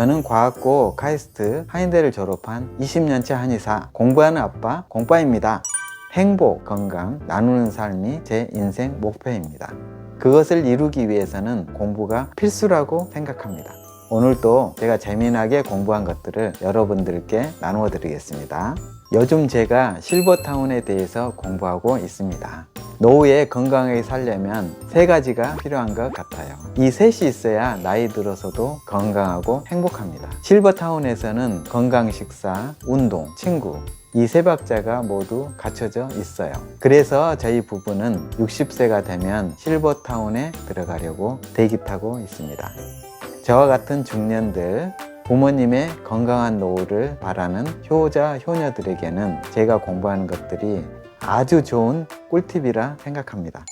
저는 과학고 카이스트 한인대를 졸업한 20년째 한의사, 공부하는 아빠 공빠입니다. 행복, 건강, 나누는 삶이 제 인생 목표입니다. 그것을 이루기 위해서는 공부가 필수라고 생각합니다. 오늘도 제가 재미나게 공부한 것들을 여러분들께 나누어 드리겠습니다. 요즘 제가 실버타운에 대해서 공부하고 있습니다. 노후에 건강하게 살려면 3가지가 필요한 것 같아요. 이 셋이 있어야 나이 들어서도 건강하고 행복합니다. 실버타운에서는 건강 식사, 운동, 친구 이 3박자가 모두 갖춰져 있어요. 그래서 저희 부부는 60세가 되면 실버타운에 들어가려고 대기 타고 있습니다. 저와 같은 중년들, 부모님의 건강한 노후를 바라는 효자, 효녀들에게는 제가 공부하는 것들이 아주 좋은 꿀팁이라 생각합니다.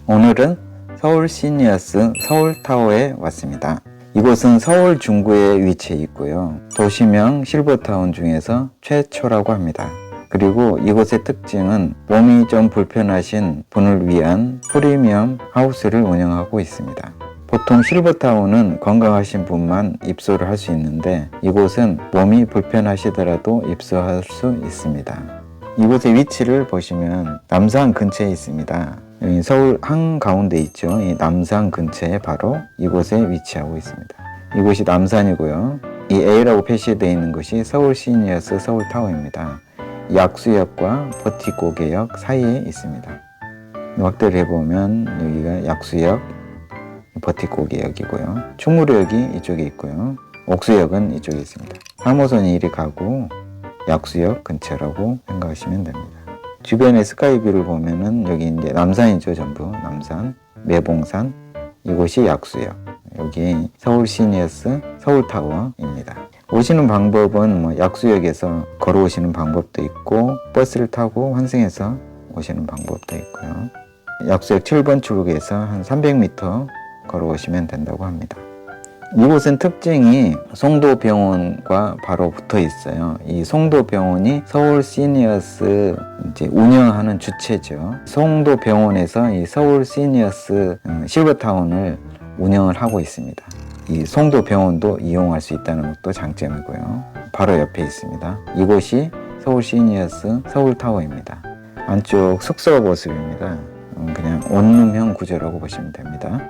오늘은 서울 시니어스 서울타워에 왔습니다. 이곳은 서울 중구에 위치해 있고요. 도시명 실버타운 중에서 최초라고 합니다. 그리고 이곳의 특징은 몸이 좀 불편하신 분을 위한 프리미엄 하우스를 운영하고 있습니다. 보통 실버타운은 건강하신 분만 입소를 할 수 있는데 이곳은 몸이 불편하시더라도 입소할 수 있습니다. 이곳의 위치를 보시면 남산 근처에 있습니다. 여기 서울 한가운데 있죠. 이 남산 근처에 바로 이곳에 위치하고 있습니다. 이곳이 남산이고요. 이 A라고 표시되어 있는 것이 서울 시니어스 서울타워입니다. 약수역과 버티고개역 사이에 있습니다. 확대를 해보면 여기가 약수역, 버티고개역이고요. 충무로역이 이쪽에 있고요. 옥수역은 이쪽에 있습니다. 3호선이 이리 가고 약수역 근처라고 생각하시면 됩니다. 주변의 스카이뷰를 보면은 여기 이제 남산이죠. 전부 남산, 매봉산, 이곳이 약수역, 여기 서울 시니어스 서울타워입니다. 오시는 방법은 약수역에서 걸어오시는 방법도 있고 버스를 타고 환승해서 오시는 방법도 있고요. 약수역 7번 출구에서 한 300m 걸어오시면 된다고 합니다. 이곳은 특징이 송도병원과 바로 붙어 있어요. 이 송도병원이 서울 시니어스 운영하는 주체죠. 송도병원에서 이 서울 시니어스 실버타운을 운영을 하고 있습니다. 이 송도병원도 이용할 수 있다는 것도 장점이고요. 바로 옆에 있습니다. 이곳이 서울 시니어스 서울타워입니다. 안쪽 숙소 모습입니다. 그냥 원룸형 구조라고 보시면 됩니다.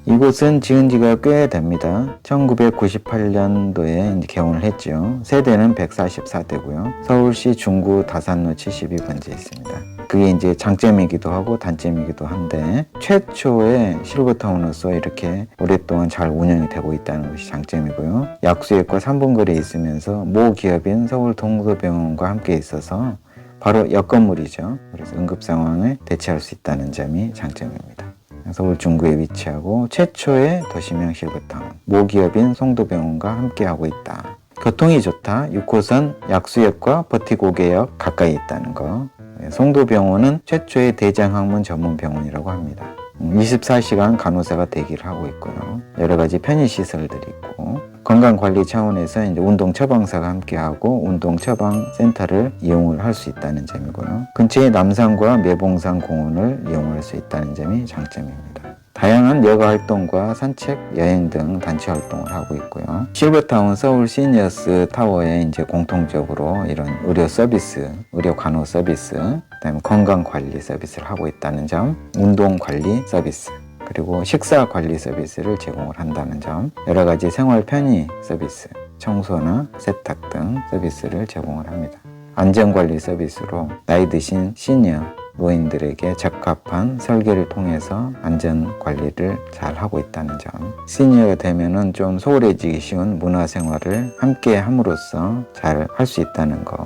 이곳은 지은 지가 꽤 됩니다. 1998년도에 개원을 했죠. 세대는 144대고요. 서울시 중구 다산로 72번지에 있습니다. 그게 이제 장점이기도 하고 단점이기도 한데 최초의 실버타운으로서 이렇게 오랫동안 잘 운영이 되고 있다는 것이 장점이고요. 약수역과 3분 거리에 있으면서 모 기업인 서울 동서병원과 함께 있어서 바로 옆 건물이죠. 그래서 응급 상황을 대처할 수 있다는 점이 장점입니다. 서울 중구에 위치하고 최초의 도시명 실버타운, 모기업인 송도병원과 함께하고 있다. 교통이 좋다. 6호선 약수역과 버티고개역 가까이 있다는 거. 송도병원은 최초의 대장학문 전문 병원이라고 합니다. 24시간 간호사가 대기를 하고 있고요. 여러 가지 편의시설들이 있고 건강관리 차원에서 이제 운동 처방사가 함께하고 운동 처방 센터를 이용을 할 수 있다는 점이고요. 근처에 남산과 매봉산 공원을 이용할 수 있다는 점이 장점입니다. 다양한 여가 활동과 산책, 여행 등 단체 활동을 하고 있고요. 실버타운 서울 시니어스 타워에 이제 공통적으로 이런 의료 서비스, 의료 간호 서비스, 그다음에 건강 관리 서비스를 하고 있다는 점, 운동 관리 서비스, 그리고 식사 관리 서비스를 제공을 한다는 점, 여러 가지 생활 편의 서비스, 청소나 세탁 등 서비스를 제공을 합니다. 안전관리 서비스로 나이 드신 시니어 노인들에게 적합한 설계를 통해서 안전관리를 잘 하고 있다는 점, 시니어가 되면은 좀 소홀해지기 쉬운 문화생활을 함께 함으로써 잘 할 수 있다는 거.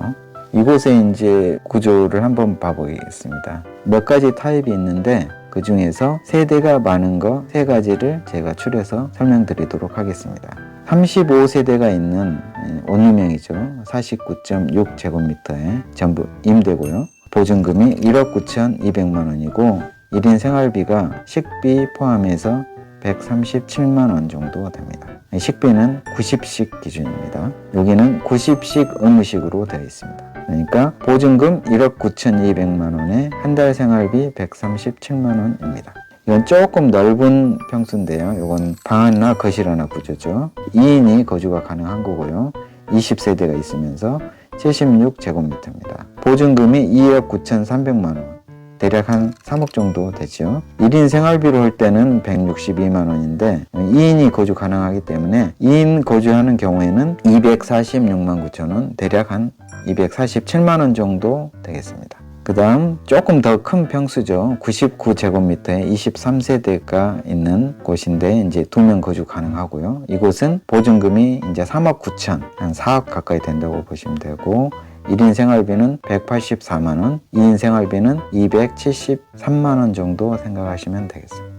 이곳에 이제 구조를 한번 봐보겠습니다. 몇 가지 타입이 있는데 그 중에서 세대가 많은 거 3가지를 제가 추려서 설명드리도록 하겠습니다. 35세대가 있는 원룸형이죠. 49.6제곱미터에 전부 임대고요. 보증금이 1억 9,200만 원이고 1인 생활비가 식비 포함해서 137만 원 정도 됩니다. 식비는 90식 기준입니다. 여기는 90식 의무식으로 되어 있습니다. 그러니까 보증금 1억 9,200만 원에 한 달 생활비 137만 원입니다. 이건 조금 넓은 평수인데요. 이건 방 하나 거실 하나 구조죠. 2인이 거주가 가능한 거고요. 20세대가 있으면서 76제곱미터입니다. 보증금이 2억 9,300만 원. 대략 한 3억 정도 되죠. 1인 생활비로 할 때는 162만 원인데 2인이 거주 가능하기 때문에 2인 거주하는 경우에는 246만 9천 원, 대략 한 247만 원 정도 되겠습니다. 그 다음 조금 더 큰 평수죠. 99제곱미터에 23세대가 있는 곳인데 이제 2명 거주 가능하고요. 이곳은 보증금이 이제 3억 9천, 한 4억 가까이 된다고 보시면 되고 1인 생활비는 184만 원, 2인 생활비는 273만 원 정도 생각하시면 되겠습니다.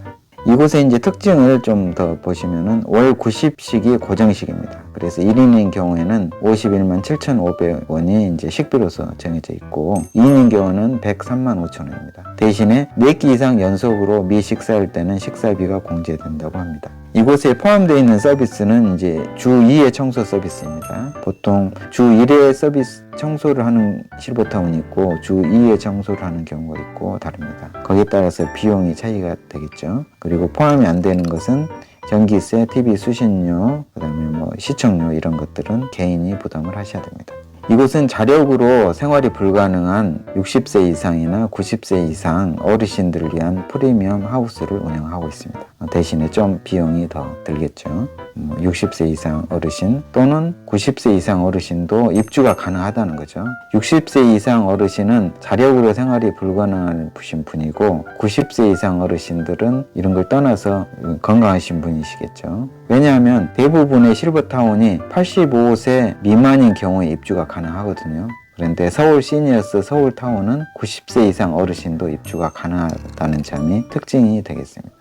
이곳의 이제 특징을 좀 더 보시면은 월 90식이 고정식입니다. 그래서 1인인 경우에는 51만 7,500원이 이제 식비로서 정해져 있고 2인인 경우는 103만 5천 원입니다. 대신에 4끼 이상 연속으로 미식사할 때는 식사비가 공제된다고 합니다. 이곳에 포함되어 있는 서비스는 이제 주 2회 청소 서비스입니다. 보통 주 1회 서비스 청소를 하는 실버타운이 있고 주 2회 청소를 하는 경우가 있고 다릅니다. 거기에 따라서 비용이 차이가 되겠죠. 그리고 포함이 안 되는 것은 전기세, TV 수신료, 그다음에 뭐 시청료 이런 것들은 개인이 부담을 하셔야 됩니다. 이곳은 자력으로 생활이 불가능한 60세 이상이나 90세 이상 어르신들을 위한 프리미엄 하우스를 운영하고 있습니다. 대신에 좀 비용이 더 들겠죠. 60세 이상 어르신 또는 90세 이상 어르신도 입주가 가능하다는 거죠. 60세 이상 어르신은 자력으로 생활이 불가능하신 분이고 90세 이상 어르신들은 이런 걸 떠나서 건강하신 분이시겠죠. 왜냐하면 대부분의 실버타운이 85세 미만인 경우에 입주가 가능하거든요. 그런데 서울 시니어스 서울타운은 90세 이상 어르신도 입주가 가능하다는 점이 특징이 되겠습니다.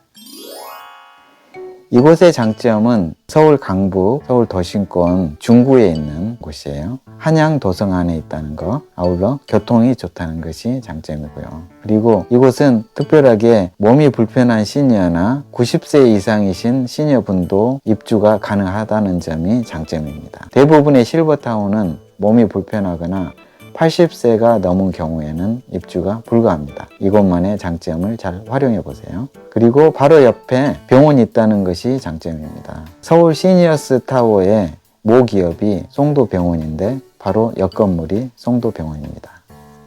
이곳의 장점은 서울 강북, 서울 도심권 중구에 있는 곳이에요. 한양 도성 안에 있다는 거, 아울러 교통이 좋다는 것이 장점이고요. 그리고 이곳은 특별하게 몸이 불편한 시니어나 90세 이상이신 시니어분도 입주가 가능하다는 점이 장점입니다. 대부분의 실버타운은 몸이 불편하거나 80세가 넘은 경우에는 입주가 불가합니다. 이것만의 장점을 잘 활용해 보세요. 그리고 바로 옆에 병원이 있다는 것이 장점입니다. 서울 시니어스 타워의 모기업이 송도병원인데 바로 옆 건물이 송도병원입니다.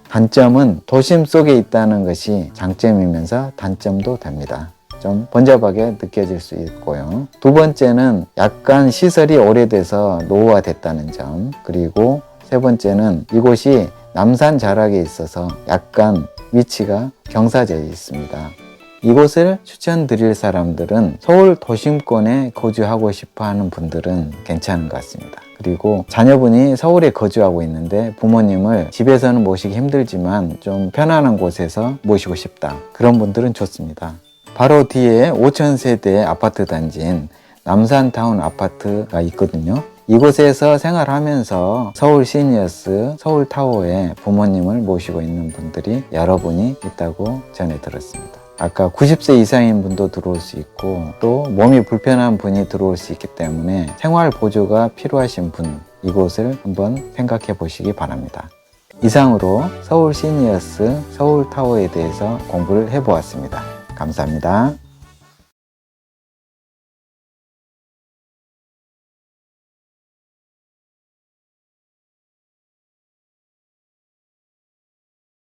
단점은 도심 속에 있다는 것이 장점이면서 단점도 됩니다. 좀 번잡하게 느껴질 수 있고요. 두 번째는 약간 시설이 오래돼서 노후화됐다는 점, 그리고 세 번째는 이곳이 남산 자락에 있어서 약간 위치가 경사져 있습니다. 이곳을 추천드릴 사람들은 서울 도심권에 거주하고 싶어 하는 분들은 괜찮은 것 같습니다. 그리고 자녀분이 서울에 거주하고 있는데 부모님을 집에서는 모시기 힘들지만 좀 편안한 곳에서 모시고 싶다. 그런 분들은 좋습니다. 바로 뒤에 5,000세대 아파트 단지인 남산타운 아파트가 있거든요. 이곳에서 생활하면서 서울 시니어스 서울타워에 부모님을 모시고 있는 분들이 여러분이 있다고 전해 들었습니다. 아까 90세 이상인 분도 들어올 수 있고 또 몸이 불편한 분이 들어올 수 있기 때문에 생활 보조가 필요하신 분, 이곳을 한번 생각해 보시기 바랍니다. 이상으로 서울 시니어스 서울타워에 대해서 공부를 해보았습니다. 감사합니다.